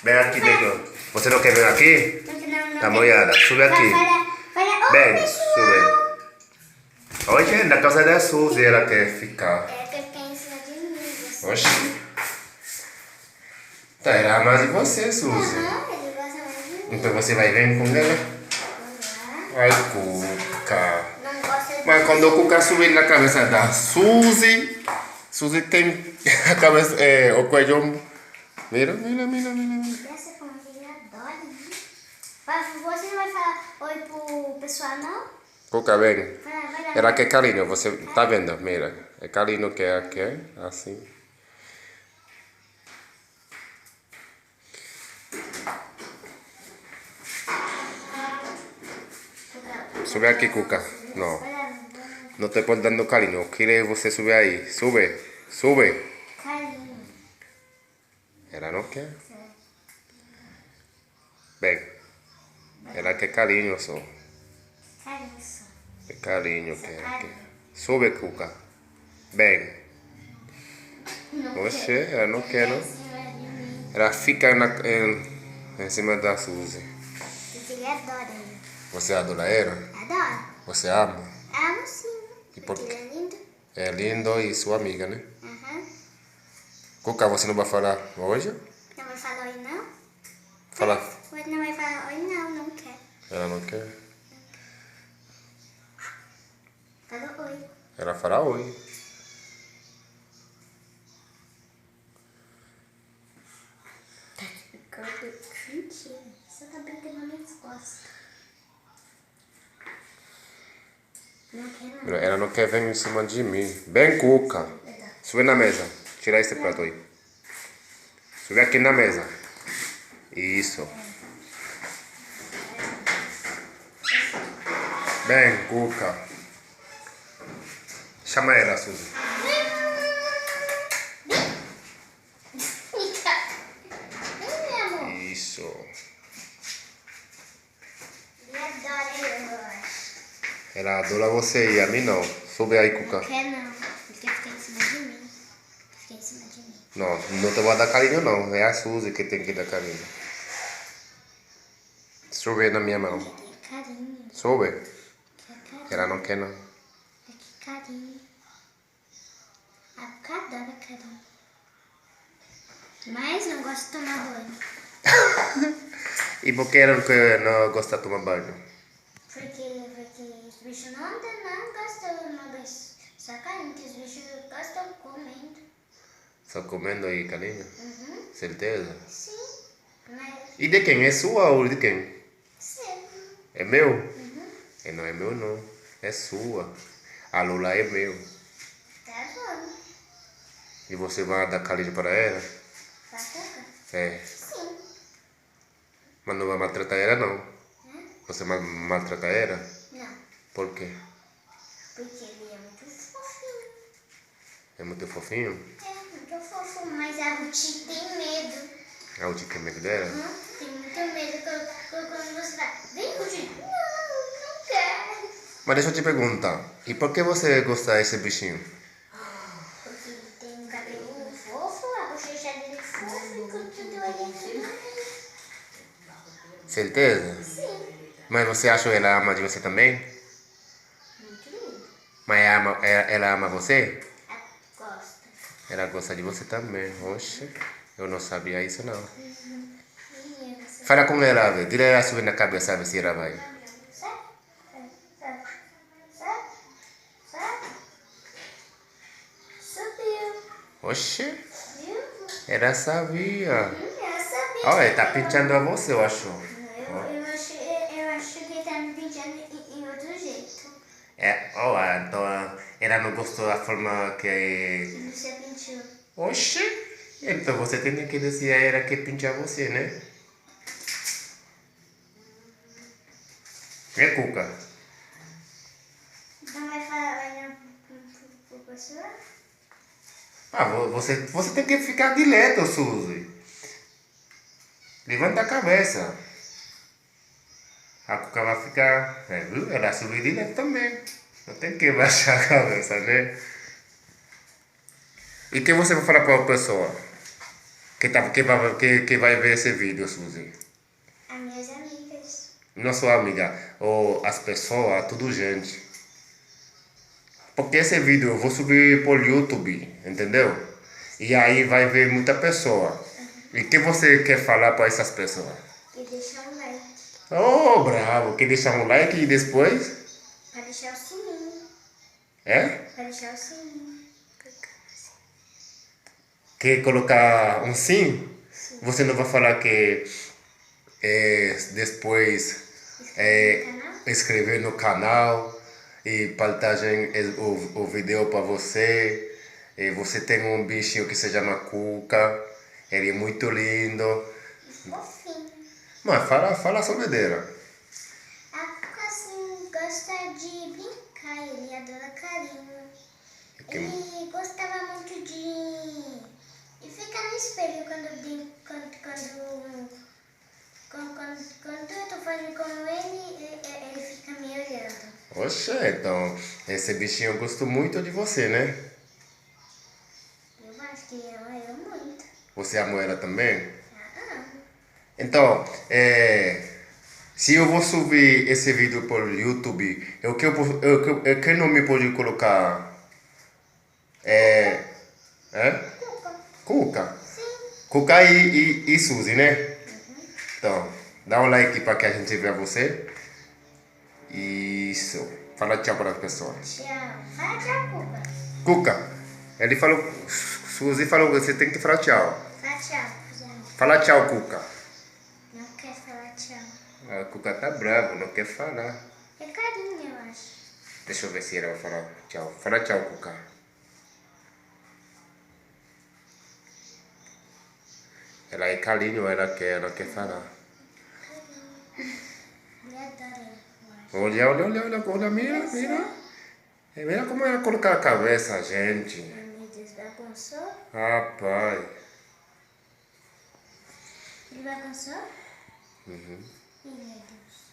Vem aqui, negão. Você não quer vir aqui? Não, Tá molhada. Sube aqui. Vem, sube. Hoje na casa da Suzy ela quer ficar. É, quer ficar em cima de mim. Oxi. Tá, ela ama mais de você, Suzy. Aham, ele gosta mais de mim. Então você vai vir com ela? Ai, Cuca. Não gosta de Mas quando o Cuca subir na cabeça da Suzy, Suzy tem a cabeça, o cuello. Mira. Essa como ele adora, né? Você não vai falar oi pro pessoal, não? Cuca, vem. Vai lá. Ela quer carinho, você tá vendo? Mira. É carinho que ela quer, assim. Sube aqui, Cuca. Não. Não estou dando carinho. Quiere você subir aí. Sube. Carinho. Ela não quer. Vem. Ela quer carinho só. Carinho só. É carinho que ela quer. Sube, Cuca. Vem. Oxe, ela não quer, não. Ela fica em cima da Suzy. Porque ele adora ele. Você adora ela? Adora. Você ama? Amo sim. E por Porque quê? ele é lindo. É lindo e sua amiga, né? Aham. Cuca, você não vai falar hoje? Não vai falar oi, não? Fala. Hoje não vai falar oi, não. Não quer. Ela não quer. Fala oi. Ela fala oi. Tá ficando quentinho. Você tá brincando nas costas. Não quer, não. Ela não quer vir em cima de mim. Vem, Cuca. Sube na mesa. Tira esse prato aí. Sube aqui na mesa. Isso. Vem, Cuca. Chama ela, Suzy. Vem, meu amor. Isso. Ele adora eu. Ela adora você e a mim não. Sube aí, Cuca. Não quer, não. Ele quer ficar em cima de mim. Fica em cima de mim. Não te vou dar carinho não. É a Suzy que tem que dar carinho. Sube na minha mão. Ele quer carinho. Sube. Quer carinho. Ela não quer não. Ele quer carinho. A Cuca adora carinho. Mas não gosta de tomar banho. E por que ela não gosta de tomar banho? Porque os bichos não gostam de tomar banho. Só carinho, que os bichos gostam comendo. Só comendo e carinho? Uhum. Certeza? Sim. Mas E de quem? É sua ou de quem? sim. É meu? Uhum. Não é meu não. É sua. A Lula é meu. Tá bom. E você vai dar carinho para ela? Vai tocar? É. Sim. Mas não vai maltratar ela não. Hã? Você maltrata ela? Não. Por quê? Porque ele é muito fofinho. É muito fofinho? É, muito fofo. Mas a Ruth tem medo. A Uti tem medo dela? Tem muito medo quando você vai. Vem, Ruth. Não quero. Mas deixa eu te perguntar. E por que você gosta desse bichinho? Porque ele tem um cabelo fofo, a bochecha dele é fofa e quando tudo ele é Certeza? sim. Mas você acha que ela ama de você também? Muito lindo. Mas ela ama você? Gosta. Ela gosta de você também. Oxe, eu não sabia isso não. Menina, você Fala com ela, velho. Tira ela subir na cabeça, ver se ela vai. sabe? Sabe? Subiu. Oxe, Viu? ela sabia. Eu sabia. Olha, ele tá pintando a você, eu acho. Eu acho que ele tá me pintando em outro jeito. Olha, então ela não gostou da forma que... E você pintou. Oxe, então você tem que dizer a ela que pinta você, né? É, Cuca? Não vai falar pro professor? Você tem que ficar direto, Suzy. Levanta a cabeça. A Cuca vai ficar... viu? Ela subiu direto também. Não tem que baixar a cabeça, né? E o que você vai falar para a pessoa? Que vai ver esse vídeo, Suzy? As minhas amigas. Não sua amiga, ou as pessoas, tudo gente. Porque esse vídeo eu vou subir por YouTube, entendeu? E aí vai ver muita pessoa. E o que você quer falar para essas pessoas? E deixar um like. Oh, bravo! Que deixar um like e depois? Para deixar o sininho. É? Para deixar o sininho. Quer colocar um sim? Sim. Você não vai falar que depois inscrever no canal e partilhem o vídeo para você. E você tem um bichinho que se chama Cuca. Ele é muito lindo. E fofinho. Mas fala sobre dela. A Cuca, assim, gosta de brincar. Ele adora carinho. Ele gostava muito de ficar no espelho quando eu tô falando com ele fica me olhando. Oxe, então esse bichinho gostou muito de você, né? Eu acho que ela eu muito. Você amou ela também? Ah, Então, se eu vou subir esse vídeo por YouTube, que nome pode colocar? Cuca. Cuca. Sim. Cuca e Suzy, né? Então, dá um like para que a gente veja você. Isso. Fala tchau para as pessoas. Tchau. Fala tchau, Cuca. Cuca, ele falou, Suzy falou que você tem que falar tchau. Fala tchau, gente. Fala tchau, Cuca. Não quer falar tchau. A Cuca tá brava, não quer falar. É carinho, eu acho. Deixa eu ver se ela vai falar tchau. Fala tchau, Cuca. Ela é carinho, ela quer falar. Ele adora, eu acho. Olha, mira. Mira como ela coloca a cabeça, gente. Me desbagunçou. Rapaz. Ele bagunçou? Uhum. Ih, meu Deus.